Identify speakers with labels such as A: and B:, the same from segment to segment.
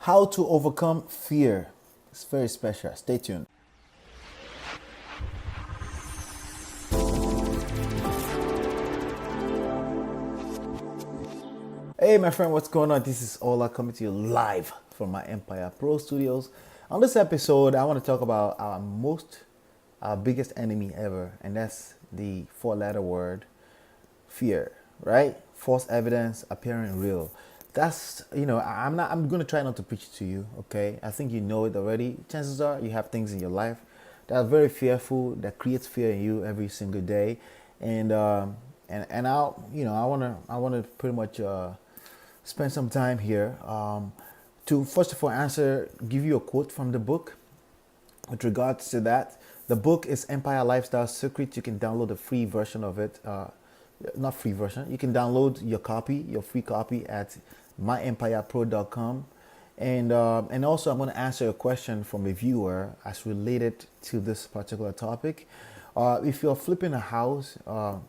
A: How to overcome fear. It's very special. Stay tuned. Hey, my friend, what's going on? This is Ola coming to you live from my Empire Pro Studios. On this episode, I want to talk about our biggest enemy ever, and that's the four-letter word fear, right? False evidence appearing real. That's, I'm going to try not to preach it to you, okay? I think you know it already. Chances are you have things in your life that are very fearful, that creates fear in you every single day. And I want to pretty much spend some time here to first of all give you a quote from the book with regards to that. The book is Empire Lifestyle Secrets. You can download a free version of it. Not free version. You can download your free copy at myempirepro.com. And also I'm going to answer a question from a viewer as related to this particular topic. If you're flipping a house, a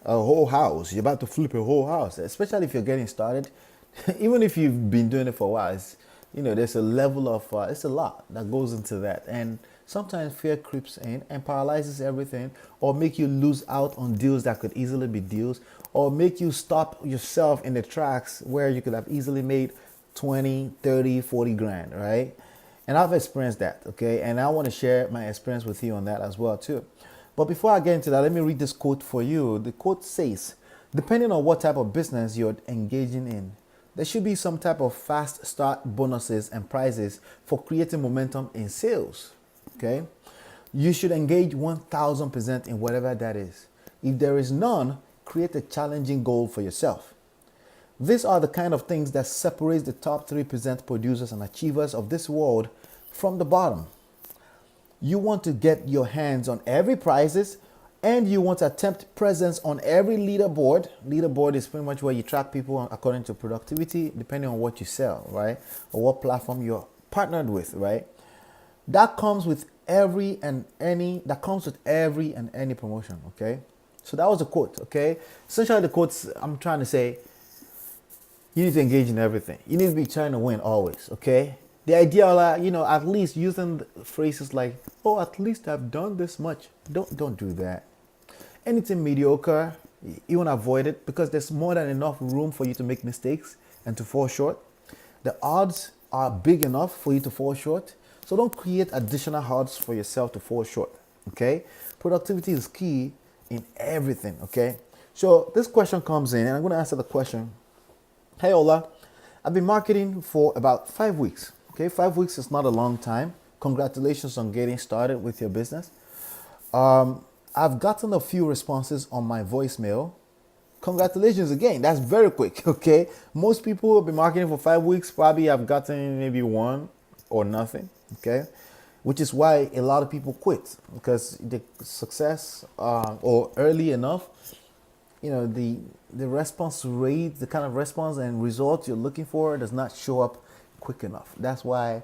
A: whole house, you're about to flip a whole house, especially if you're getting started, even if you've been doing it for a while, there's a level of, it's a lot that goes into that. And sometimes fear creeps in and paralyzes everything, or make you lose out on deals that could easily be deals, or make you stop yourself in the tracks where you could have easily made 20, 30, 40 grand, right? And I've experienced that, okay? And I want to share my experience with you on that as well, too. But before I get into that, let me read this quote for you. The quote says, depending on what type of business you're engaging in, there should be some type of fast start bonuses and prizes for creating momentum in sales. Okay? You should engage 1000% in whatever that is. If there is none, create a challenging goal for yourself. These are the kind of things that separates the top 3% producers and achievers of this world from the bottom. You want to get your hands on every prizes, and you want to attempt presence on every leaderboard. Leaderboard is pretty much where you track people according to productivity, depending on what you sell, right? Or what platform you're partnered with, right? That comes with every and any promotion, okay? So that was a quote, okay? Essentially the quotes I'm trying to say, you need to engage in everything. You need to be trying to win always, okay? The idea, at least using phrases like, "Oh, at least I've done this much." Don't do that. Anything mediocre, you want to avoid it because there's more than enough room for you to make mistakes and to fall short. The odds are big enough for you to fall short. So don't create additional odds for yourself to fall short, okay? Productivity is key in everything, okay? So this question comes in, and I'm going to answer the question. Hey, Ola, I've been marketing for about 5 weeks. Okay, 5 weeks is not a long time. Congratulations on getting started with your business. I've gotten a few responses on my voicemail. Congratulations again. That's very quick, okay? Most people who have been marketing for 5 weeks probably have gotten maybe one or nothing, okay? Which is why a lot of people quit, because the success or early enough, the response rate, the kind of response and results you're looking for does not show up quick enough. That's why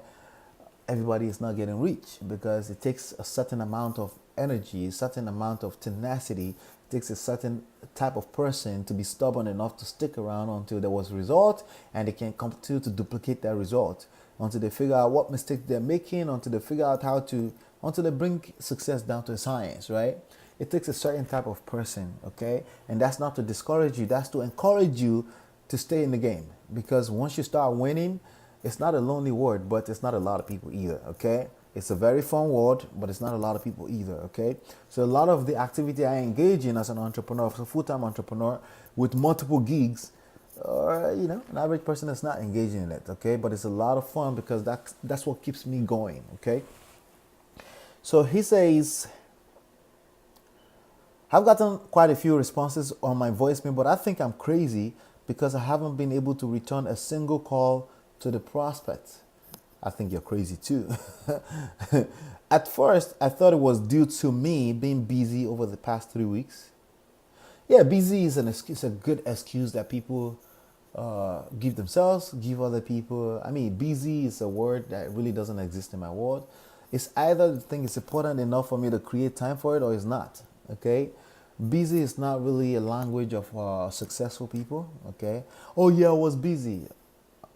A: everybody is not getting reach, because it takes a certain amount of energy, a certain amount of tenacity. It takes a certain type of person to be stubborn enough to stick around until there was a result, and they can continue to duplicate that result until they figure out what mistake they're making, until they figure out until they bring success down to a science, right? It takes a certain type of person, okay? And that's not to discourage you, that's to encourage you to stay in the game. Because once you start winning, it's not a lonely world, but it's not a lot of people either, okay? It's a very fun world, but it's not a lot of people either, okay? So a lot of the activity I engage in as an entrepreneur, as a full-time entrepreneur with multiple gigs, or, an average person is not engaging in it, okay? But it's a lot of fun because that's what keeps me going, okay? So he says, I've gotten quite a few responses on my voicemail, but I think I'm crazy because I haven't been able to return a single call to the prospect. I think you're crazy too. At first, I thought it was due to me being busy over the past 3 weeks. Yeah, busy is an excuse, a good excuse that people give themselves, give other people. I mean, busy is a word that really doesn't exist in my world. It's either the thing is important enough for me to create time for it, or it's not. Okay, busy is not really a language of successful people. Okay, oh yeah, I was busy.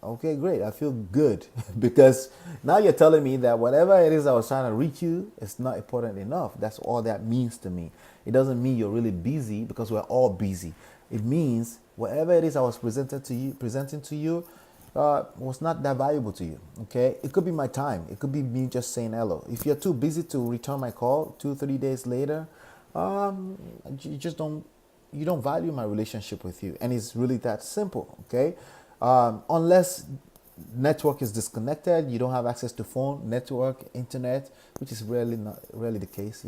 A: Okay, great. I feel good because now you're telling me that whatever it is I was trying to reach you, it's not important enough. That's all that means to me. It doesn't mean you're really busy because we're all busy. It means whatever it is I was presenting to you, was not that valuable to you. Okay, it could be my time. It could be me just saying hello. If you're too busy to return my call 2 3 days later, you just don't value my relationship with you, and it's really that simple. Okay, unless network is disconnected, you don't have access to phone, network, internet, which is rarely the case,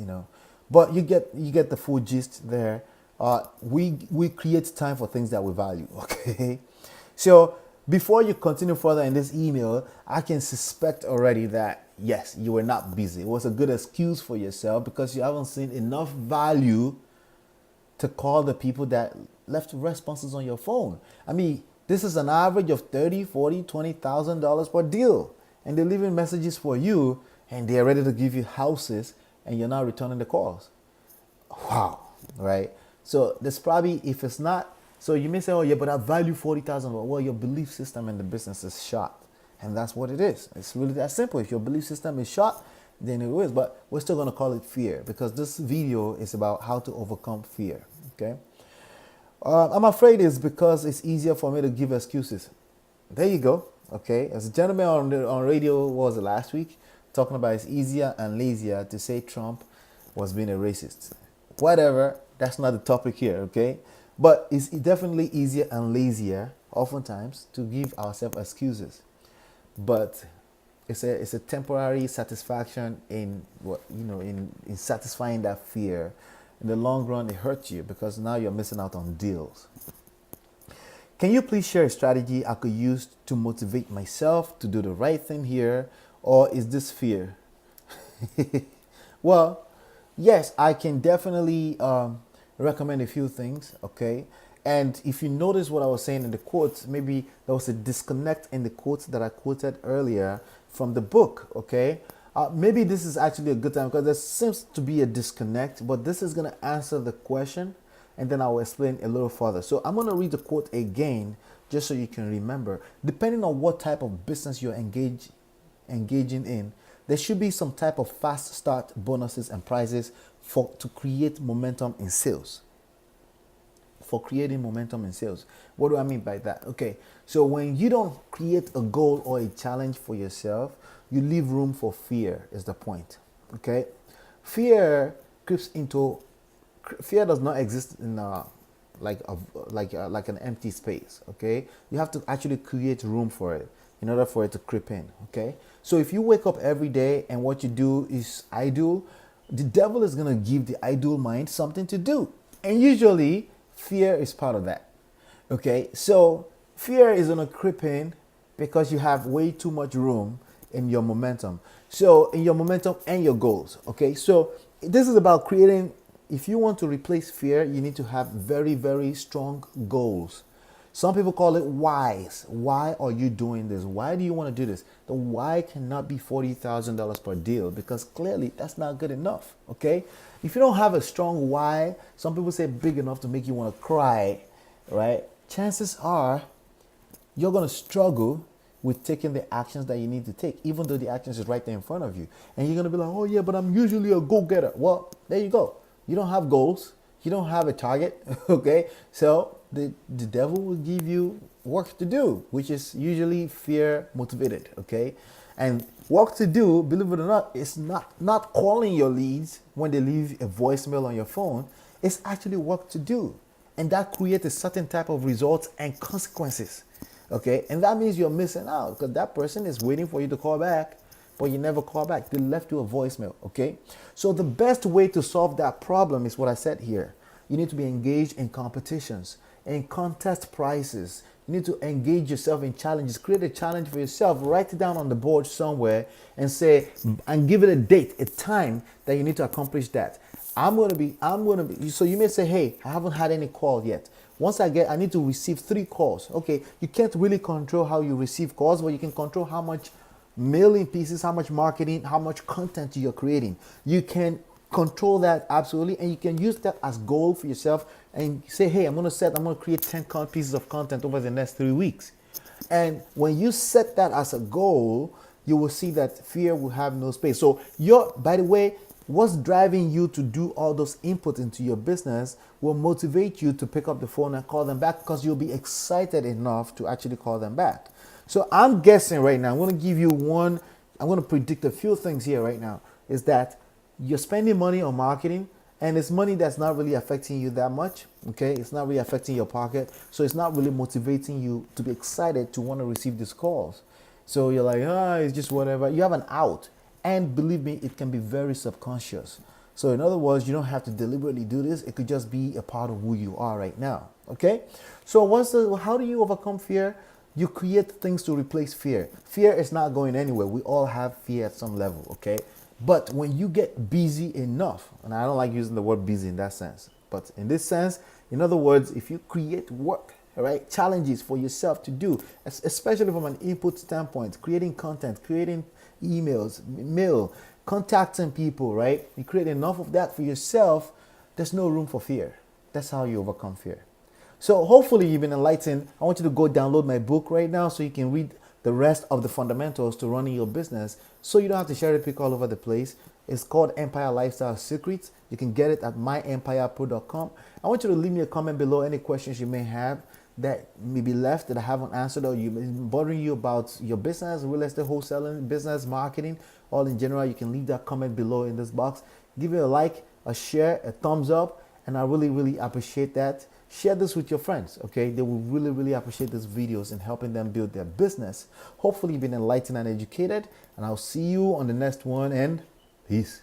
A: but you get the full gist there. We create time for things that we value. Okay, so before you continue further in this email, I can suspect already that yes, you were not busy. It was a good excuse for yourself because you haven't seen enough value to call the people that left responses on your phone. I mean, this is an average of $30, $40, $20,000 per deal. And they're leaving messages for you and they're ready to give you houses and you're not returning the calls. Wow, right? So there's probably, if it's not, so you may say, oh yeah, but I value 40,000. Well, your belief system in the business is shot. And that's what it is. It's really that simple. If your belief system is shot, then it is. But we're still going to call it fear because this video is about how to overcome fear. Okay. I'm afraid it's because it's easier for me to give excuses. There you go. Okay. As a gentleman on radio, what was it, last week, talking about it's easier and lazier to say Trump was being a racist. Whatever. That's not the topic here. Okay. But it's definitely easier and lazier, oftentimes, to give ourselves excuses. But it's a temporary satisfaction in what in satisfying that fear. In the long run, it hurts you because now you're missing out on deals. Can you please share a strategy I could use to motivate myself to do the right thing here, or is this fear? Well, yes, I can definitely recommend a few things. Okay. And if you notice what I was saying in the quotes, maybe there was a disconnect in the quotes that I quoted earlier from the book, okay? Maybe this is actually a good time because there seems to be a disconnect, but this is going to answer the question and then I will explain a little further. So I'm going to read the quote again just so you can remember. Depending on what type of business you're engaging in, there should be some type of fast start bonuses and prizes to create momentum in sales. For creating momentum in sales. What do I mean by that? Okay, so when you don't create a goal or a challenge for yourself, you leave room for fear is the point. Okay, fear does not exist in like an empty space. Okay, you have to actually create room for it in order for it to creep in. Okay, so if you wake up every day and what you do is idle, the devil is going to give the idle mind something to do, and usually fear is part of that. Okay, so fear is going to creep in because you have way too much room in your momentum. So in your momentum and your goals. Okay, so this is about creating. If you want to replace fear, you need to have very, very strong goals. Some people call it whys. Why are you doing this? Why do you want to do this? The why cannot be $40,000 per deal because clearly that's not good enough. Okay. If you don't have a strong why, some people say big enough to make you want to cry, right? Chances are you're going to struggle with taking the actions that you need to take, even though the actions is right there in front of you. And you're going to be like, oh yeah, but I'm usually a go-getter. Well, there you go. You don't have goals. You don't have a target. Okay. So the devil will give you work to do, which is usually fear motivated. Okay. And work to do, believe it or not, is not calling your leads when they leave a voicemail on your phone. It's actually work to do. And that creates a certain type of results and consequences. Okay. And that means you're missing out because that person is waiting for you to call back, but you never call back. They left you a voicemail. Okay. So the best way to solve that problem is what I said here. You need to be engaged in competitions, in contest prices. You need to engage yourself in challenges. Create a challenge for yourself. Write it down on the board somewhere and give it a date, a time that you need to accomplish that. I'm going to be, so you may say, hey, I haven't had any call yet. Once I need to receive 3 calls. Okay. You can't really control how you receive calls, but you can control how much mailing pieces, how much marketing, how much content you're creating. You can control that absolutely, and you can use that as goal for yourself and say, hey, I'm going to create 10 pieces of content over the next 3 weeks. And when you set that as a goal, you will see that fear will have no space. So your, by the way, what's driving you to do all those input into your business will motivate you to pick up the phone and call them back, because you'll be excited enough to actually call them back. So I'm guessing right now, I'm going to give you one, I'm going to predict a few things here right now, is that you're spending money on marketing, and it's money that's not really affecting you that much. Okay, it's not really affecting your pocket, so it's not really motivating you to be excited to want to receive these calls. So you're like, it's just whatever. You have an out, and believe me, it can be very subconscious. So in other words, you don't have to deliberately do this. It could just be a part of who you are right now. Okay, so how do you overcome fear? You create things to replace fear. Fear is not going anywhere. We all have fear at some level. Okay, but when you get busy enough, and I don't like using the word busy in that sense, but in this sense, in other words, if you create work, all right, challenges for yourself to do, especially from an input standpoint, creating content, creating emails, mail, contacting people, right? You create enough of that for yourself, there's no room for fear. That's how you overcome fear. So hopefully you've been enlightened. I want you to go download my book right now so you can read the rest of the fundamentals to running your business, so you don't have to cherry pick all over the place. It's called Empire Lifestyle Secrets. You can get it at myempirepro.com. I want you to leave me a comment below, any questions you may have that may be left that I haven't answered, or you bothering you about your business, real estate wholesaling, business, marketing, all in general. You can leave that comment below in this box. Give it a like, a share, a thumbs up, and I really, really appreciate that. Share this with your friends, okay? They will really, really appreciate these videos and helping them build their business. Hopefully you've been enlightened and educated, and I'll see you on the next one, and peace.